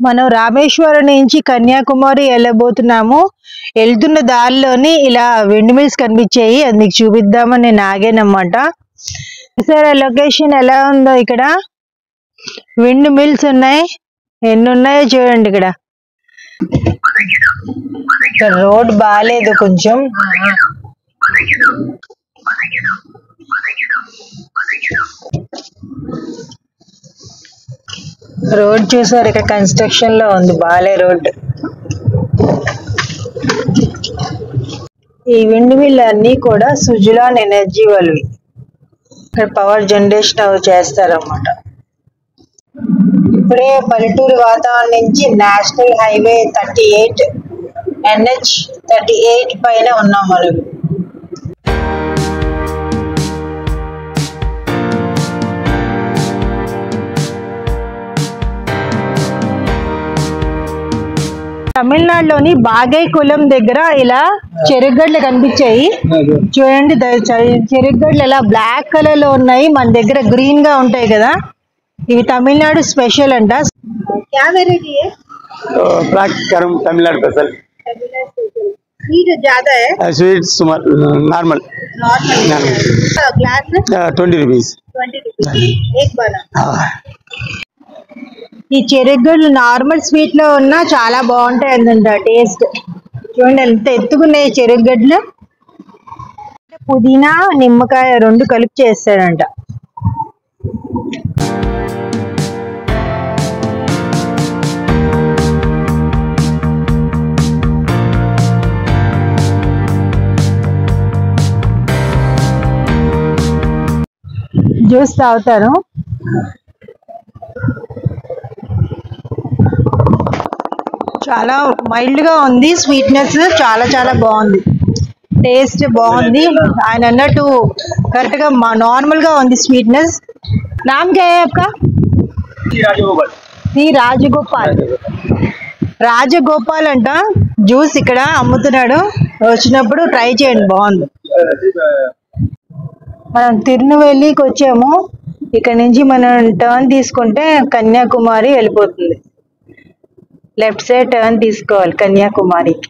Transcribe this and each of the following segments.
మనం రామేశ్వరం నుంచి కన్యాకుమారి వెళ్ళబోతున్నాము. వెళ్తున్న దారిలోని ఇలా విండ్ మిల్స్ కనిపించాయి, అది మీకు చూపిద్దామని నేను ఆగానమాట. సరే లొకేషన్ ఎలా ఉందో, ఇక్కడ విండ్ మిల్స్ ఉన్నాయి, ఎన్ని ఉన్నాయో చూడండి. ఇక్కడ రోడ్ బాగాలేదు, కొంచెం రోడ్ చూసారు, ఇక్కడ కన్స్ట్రక్షన్ లో ఉంది, బాలే రోడ్. ఈ విండ్ మిల్ అన్ని కూడా సుజలాన్ ఎనర్జీ వాళ్ళవి, ఇక్కడ పవర్ జనరేషన్ చేస్తారన్నమాట. ఇప్పుడే పల్లెటూరు వాతావరణం నుంచి నేషనల్ హైవే 38 NH38 పైన ఉన్నాం మనం. తమిళనాడులోని బాగైకులం దగ్గర ఇలా చెరుగడ్డలు కనిపించాయి చూడండి. చెరుగడ్డలు ఇలా బ్లాక్ కలర్ లో ఉన్నాయి, మన దగ్గర గ్రీన్ గా ఉంటాయి కదా, ఇవి తమిళనాడు స్పెషల్ అంట. क्या वेराइटी है? ब्लैक करम तमिलनाडु स्पेशल। स्वीट ज्यादा है? Sweet normal. Glass 20 rupees. 20 rupees एक बना। ఈ చెరుగడ్డలు నార్మల్ స్వీట్ లో ఉన్నా చాలా బాగుంటాయి అందంట టేస్ట్. చూడండి ఎంత ఎత్తుకున్నాయి చెరుగడ్డలు. పుదీనా నిమ్మకాయ రెండు కలిపి చేస్తాడంట. జ్యూస్ తాగుతాను. చాలా మైల్డ్ గా ఉంది, స్వీట్నెస్ చాలా చాలా బాగుంది, టేస్ట్ బాగుంది. ఆయన అన్నట్టు కరెక్ట్ గా నార్మల్ గా ఉంది స్వీట్నెస్. నామ్ క్యా హై ఆప్కా? శ్రీ రాజగోపాల్. రాజగోపాల్ అంట జ్యూస్ ఇక్కడ అమ్ముతున్నాడు, వచ్చినప్పుడు ట్రై చేయండి, బాగుంది. మనం తిరునెల్వేలికి వచ్చాము, ఇక్కడ నుంచి మనం టర్న్ తీసుకుంటే కన్యాకుమారి వెళ్ళిపోతుంది. లెఫ్ట్ సైడ్ టర్న్ తీసుకోవాలి కన్యాకుమారికి.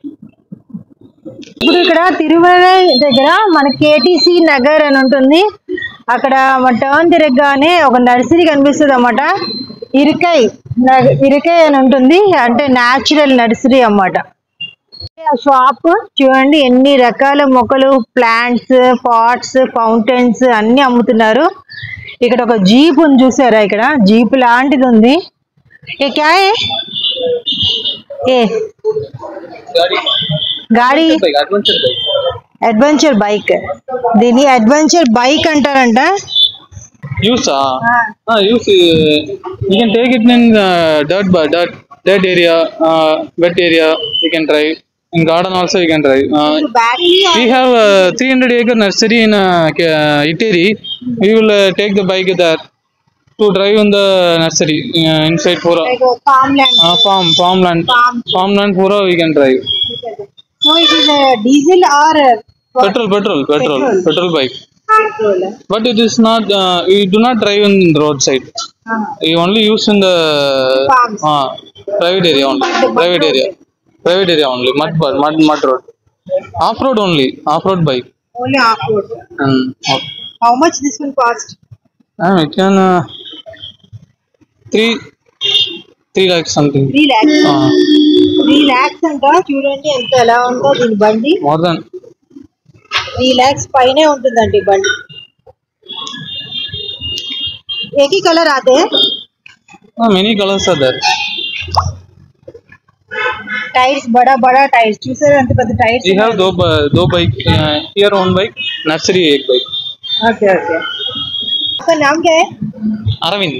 ఇప్పుడు ఇక్కడ తిరుమల దగ్గర మన కేటీసీ నగర్ అని ఉంటుంది, అక్కడ మన టర్న్ తిరగగానే ఒక నర్సరీ కనిపిస్తుంది అన్నమాట. ఇరకై అని ఉంటుంది, అంటే న్యాచురల్ నర్సరీ అన్నమాట. షాప్ చూడండి, ఎన్ని రకాల మొక్కలు, ప్లాంట్స్, పాట్స్, ఫౌంటైన్స్ అన్ని అమ్ముతున్నారు. ఇక్కడ ఒక జీప్ ఉంది చూసారా, ఇక్కడ జీప్ లాంటిది ఉంది. ఏ క్యా హై? ఏ గాడి? Adventure bike. దీన్ని అడ్వెంచర్ బైక్ అంటారంట. Use use you can take it in dirt area, wet area you can drive. In garden also you can drive. We have 300-acre nursery in Iteri. We will take the bike there to drive in the nursery inside Pura. Like farmland. Farmland Pura we can drive. So it is a diesel or Petrol bike. But it is not. We do not drive in the roadside. We only use in the private area only. Private area only. Mud road. Off road only. Off road bike. Only off road. Okay. How much this will cost? It can 3 lakhs something. 3 lakhs. 3 lakhs అంట. చూడండి ఎంత ఎలా ఉందో దీని బండి. More than 3 lakhs పైనే ఉంటుందండి బండి. एक ही कलर आते हैं? many colors are there. Tyres बड़ा टायर्स చూసారా ఎంత పెద్ద టైర్స్. We have दो bike. Here one bike. Nursery एक bike. ओके. आपका नाम क्या है? Aravind.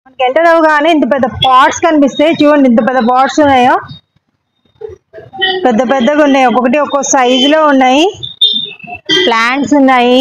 మనకి ఎంటర్ అవగానే ఇంత పెద్ద పాట్స్ కనిపిస్తాయి. చూడండి ఇంత పెద్ద పాట్స్ ఉన్నాయో, పెద్దగా ఉన్నాయి, ఒక్కొక్కటి ఒక్కో సైజులో ఉన్నాయి. ప్లాంట్స్ ఉన్నాయి.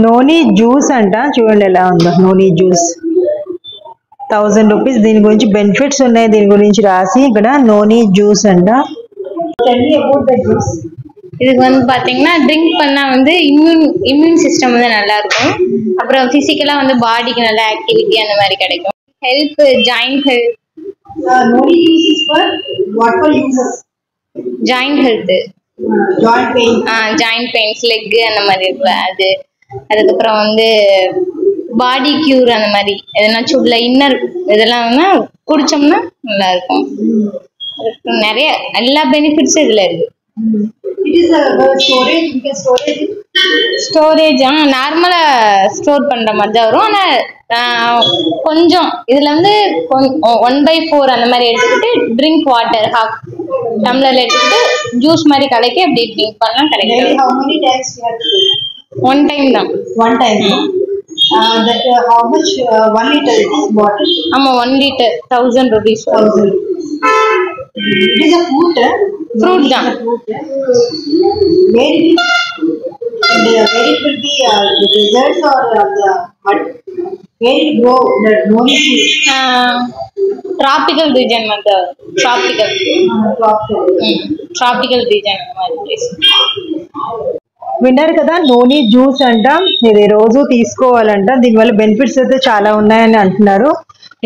నోని జ్యూస్ అంట, చూడండి ఎలా ఉందో నోని జ్యూస్. 1000 రూపీస్. దీని గురించి బెనిఫిట్స్ ఉన్నాయి, దీని గురించి రాసి ఇక్కడ నోని జ్యూస్ అంట. இதுக்கு வந்து பாத்தீங்கன்னா ட்ரிங்க் பண்ணா வந்து இம்யூன் சிஸ்டம் வந்து நல்லா இருக்கும். அப்புறம் பிசிக்கலா வந்து பாடிக்கு நல்ல ஆக்டிவிட்டி அந்த மாதிரி கிடைக்கும். Help joint health. Noni juice is for what for uses? Joint health, joint pain. Joint pains, leg அந்த மாதிரி இருக்குல்ல அது. அதுக்கப்புறம் வந்து பாடி கியூர் அந்த மாதிரி எதனா சுடல இன்னர் இதெல்லாம் வந்து குடிச்சோம்னா நல்லா இருக்கும். நிறைய எல்லா பெனிஃபிட்ஸும் இதுல இருக்கு. It is a storage, you can storage it. Storage நார்மலா ஸ்டோர் பண்ற மாதிரி தான் வரும். ஆனா கொஞ்சம் இதுல வந்து 1/4 அந்த மாதிரி எடுத்துக்கிட்டு ட்ரிங்க் வாட்டர் ஹாஃப் டம்ளர்ல எடுத்துக்கிட்டு ஜூஸ் மாதிரி கலக்கி அப்படி ட்ரிங்க் பண்ணலாம் கிடைக்கும். How many times you have to take? One time தான். One time. That how much? 1 liter it is bottle. ஆமா 1 liter 1000 rupees. 1000. It is a fruit. Fruit தான். Where it is? Where it will be the deserts or the mud? Where it grow? The noni tree. Tropical region வந்து tropical region அந்த மாதிரி place. విన్నారు కదా, నోని juice అంట. ఇది రోజు తీసుకోవాలంట, దీనివల్ల బెనిఫిట్స్ అయితే చాలా ఉన్నాయని అంటున్నారు.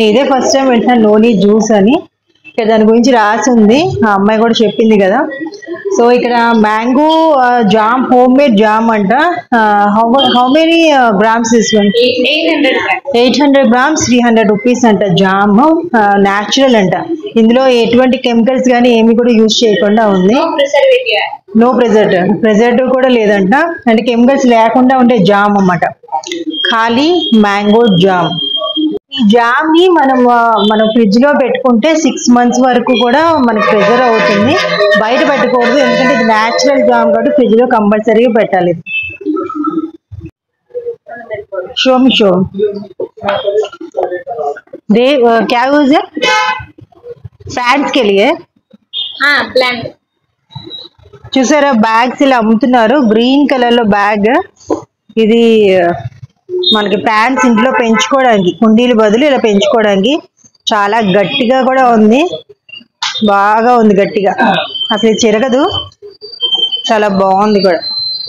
ఇదే ఫస్ట్ టైం వింటున్నాను నోని జ్యూస్ అని. ఇక్కడ దాని గురించి రాసి ఉంది, ఆ అమ్మాయి కూడా చెప్పింది కదా. సో ఇక్కడ mango jam, homemade jam అంట. How many grams this one? 800 grams. 800 grams 300 rupees అంట. జామ్ న్యాచురల్ అంట, ఇందులో ఎటువంటి కెమికల్స్ కానీ ఏమి కూడా యూజ్ చేయకుండా ఉంది. No preservative. నో ప్రిజర్వేటివ్ కూడా లేదంట, అంటే కెమికల్స్ లేకుండా ఉండే జామ్ అన్నమాట. ఖాళీ మ్యాంగో జామ్. ఈ జామ్ ని మనం ఫ్రిడ్జ్ లో పెట్టుకుంటే 6 months వరకు కూడా మనకు ప్రిజర్వ్ అవుతుంది. బయట పెట్టకూడదు, ఎందుకంటే ఇది న్యాచురల్ జామ్ కాబట్టి ఫ్రిడ్జ్ లో కంపల్సరీగా పెట్టాలి. షో दे क्या यूज है? प्लांट्स के लिए. ప్లాంట్ చూసారా, బ్యాగ్స్ ఇలా అమ్ముతున్నారు. గ్రీన్ కలర్ లో బ్యాగ్ ఇది. మనకి ప్లాంట్స్ ఇంట్లో పెంచుకోవడానికి, కుండీలు బదులు ఇలా పెంచుకోవడానికి. చాలా గట్టిగా కూడా ఉంది, బాగా ఉంది గట్టిగా, అసలు ఇది చిరగదు. చాలా బాగుంది కూడా.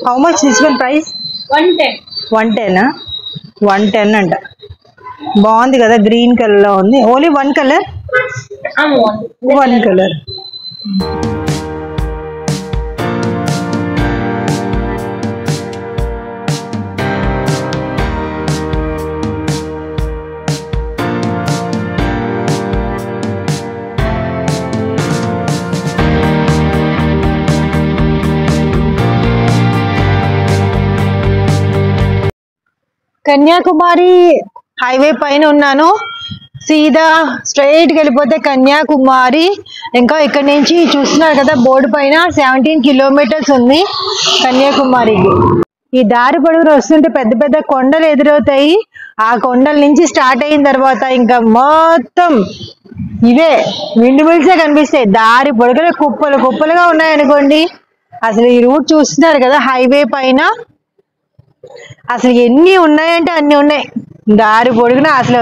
How much this one price? 110. 110. 110 అంట. బాగుంది కదా, గ్రీన్ కలర్ లో ఉంది. Only 1 colour. 1 colour. Kanyakumari highway పైన ఉన్నాను. సీదా స్ట్రైట్ గా వెళ్ళిపోతే కన్యాకుమారి. ఇంకా ఇక్కడ నుంచి చూస్తున్నారు కదా బోర్డు పైన 17 kilometers ఉంది కన్యాకుమారికి. ఈ దారి పొడుగున వస్తుంటే పెద్ద పెద్ద కొండలు ఎదురవుతాయి. ఆ కొండల నుంచి స్టార్ట్ అయిన తర్వాత ఇంకా మొత్తం ఇవే విండ్ మిల్సే కనిపిస్తాయి. దారి పొడుగున కుప్పలు కుప్పలుగా ఉన్నాయనుకోండి. అసలు ఈ రూట్ చూస్తున్నారు కదా హైవే పైన, అసలు ఎన్ని ఉన్నాయంటే అన్ని ఉన్నాయి దారి పొడుగున. అసలు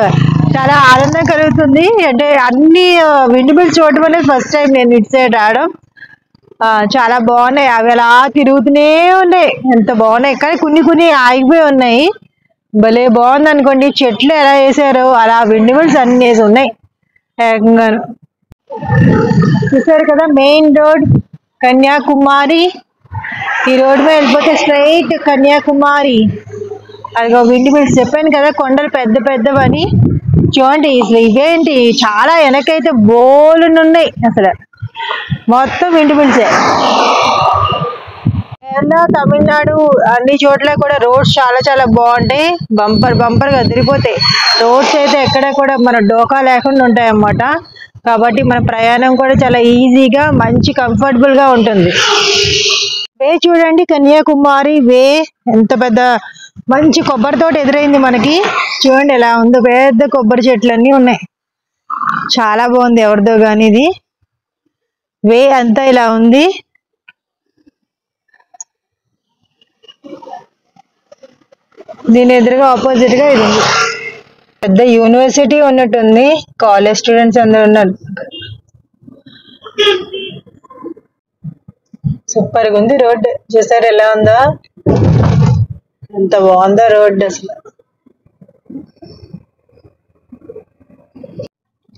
చాలా ఆనందం కలుగుతుంది. అంటే అన్ని విండ్ మిల్స్ చూడటం అనేది ఫస్ట్ టైం నేను ఇటు సైడ్ రావడం. చాలా బాగున్నాయి, అవి అలా తిరుగుతూనే ఉన్నాయి, ఎంత బాగున్నాయి. కానీ కొన్ని ఆగిపోయి ఉన్నాయి. భలే బాగుంది అనుకోండి. చెట్లు ఎలా వేసారో అలా విండ్ మిల్స్ అన్ని వేసి ఉన్నాయి ఏకంగాను. చూసారు కదా మెయిన్ రోడ్ కన్యాకుమారి. ఈ రోడ్ మీద వెళ్ళిపోతే స్ట్రైట్ కన్యాకుమారి. అదిగో విండ్ మిల్స్ చెప్పాను కదా, కొండలు పెద్ద పెద్దవని. చూడండి అసలు ఇవేంటి, చాలా వెనకైతే బోలునున్నాయి. అసలు మొత్తం విండ్ మిల్సే. కేరళ, తమిళనాడు అన్ని చోట్ల కూడా రోడ్స్ చాలా చాలా బాగుంటాయి. బంపర్ గా అదిరిపోతాయి రోడ్స్ అయితే. ఎక్కడ కూడా మన డోకా లేకుండా ఉంటాయి అన్నమాట. కాబట్టి మన ప్రయాణం కూడా చాలా ఈజీగా మంచి కంఫర్టబుల్ గా ఉంటుంది. వే చూడండి, కన్యాకుమారి వే ఎంత పెద్ద మంచి కొబ్బరి తోట ఎదురైంది మనకి. చూడండి ఎలా ఉందో, పెద్ద కొబ్బరి చెట్లు అన్నీ ఉన్నాయి. చాలా బాగుంది, ఎవరిదో కానీ ఇది వే అంతా ఇలా ఉంది. దీని ఎదురుగా ఆపోజిట్ గా ఇది ఉంది. పెద్ద యూనివర్సిటీ ఉన్నట్టుంది. కాలేజ్ స్టూడెంట్స్ అందరూ ఉన్నారు. సూపర్ గా ఉంది రోడ్. చూసారు ఎలా ఉందా? ఎంత బాగుందో రోడ్ అసలు.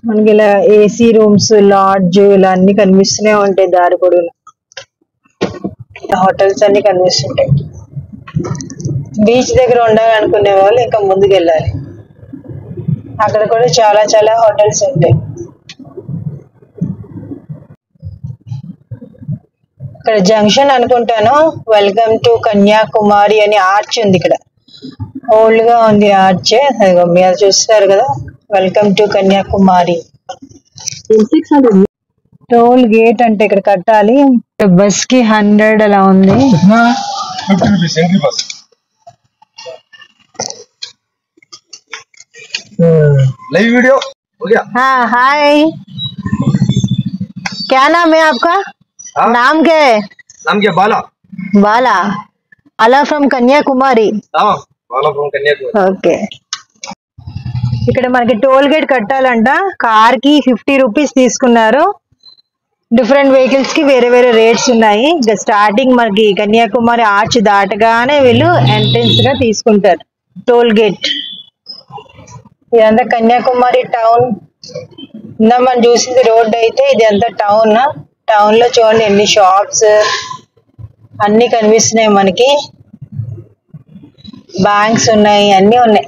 మనకి ఇలా ఏసీ రూమ్స్, లాడ్జ్ ఇలా అన్ని కనిపిస్తూనే ఉంటాయి దారి పొడవునా. హోటల్స్ అన్ని కనిపిస్తుంటాయి. బీచ్ దగ్గర ఉండాలనుకునే వాళ్ళు ఇంకా ముందుకు వెళ్ళాలి. అక్కడ కూడా చాలా చాలా హోటల్స్ ఉంటాయి. ఇక్కడ జంక్షన్ అనుకుంటాను. వెల్కమ్ టు కన్యాకుమారి అని ఆర్చ్ ఉంది ఇక్కడ. ఓల్డ్ గా ఉంది ఆర్చ్. అదిగో మీరు చూస్తున్నారు కదా, welcome to Kanyakumari. Toll gate అంటే ఇక్కడ కట్టాలి. బస్ కి 100 అలా ఉంది. 50 rupees entry bus. Live video हो गया। हाँ हाय, क्या नाम है आपका? हाँ? नाम क्या है? नाम क्या? बाला। बाला. बाला फ्रॉम कन्याकुमारी. हाँ, बाला फ्रॉम कन्याकुमारी। ఓకే. ఇక్కడ మనకి టోల్ గేట్ కట్టాలంట. కార్ కి 50 రూపీస్ తీసుకున్నారు. డిఫరెంట్ వెహికల్స్ కి వేరే వేరే రేట్స్ ఉన్నాయి. ఇక స్టార్టింగ్ మనకి కన్యాకుమారి ఆర్చ్ దాటగానే వీళ్ళు ఎంట్రన్స్ గా తీసుకుంటారు టోల్ గేట్. ఇదంతా కన్యాకుమారి టౌన్. ఇందా మనం చూసింది రోడ్ అయితే, ఇది అంతా టౌన్. టౌన్ లో చూడండి ఎన్ని షాప్స్ అన్ని కనిపిస్తున్నాయి మనకి. బ్యాంక్స్ ఉన్నాయి, అన్ని ఉన్నాయి.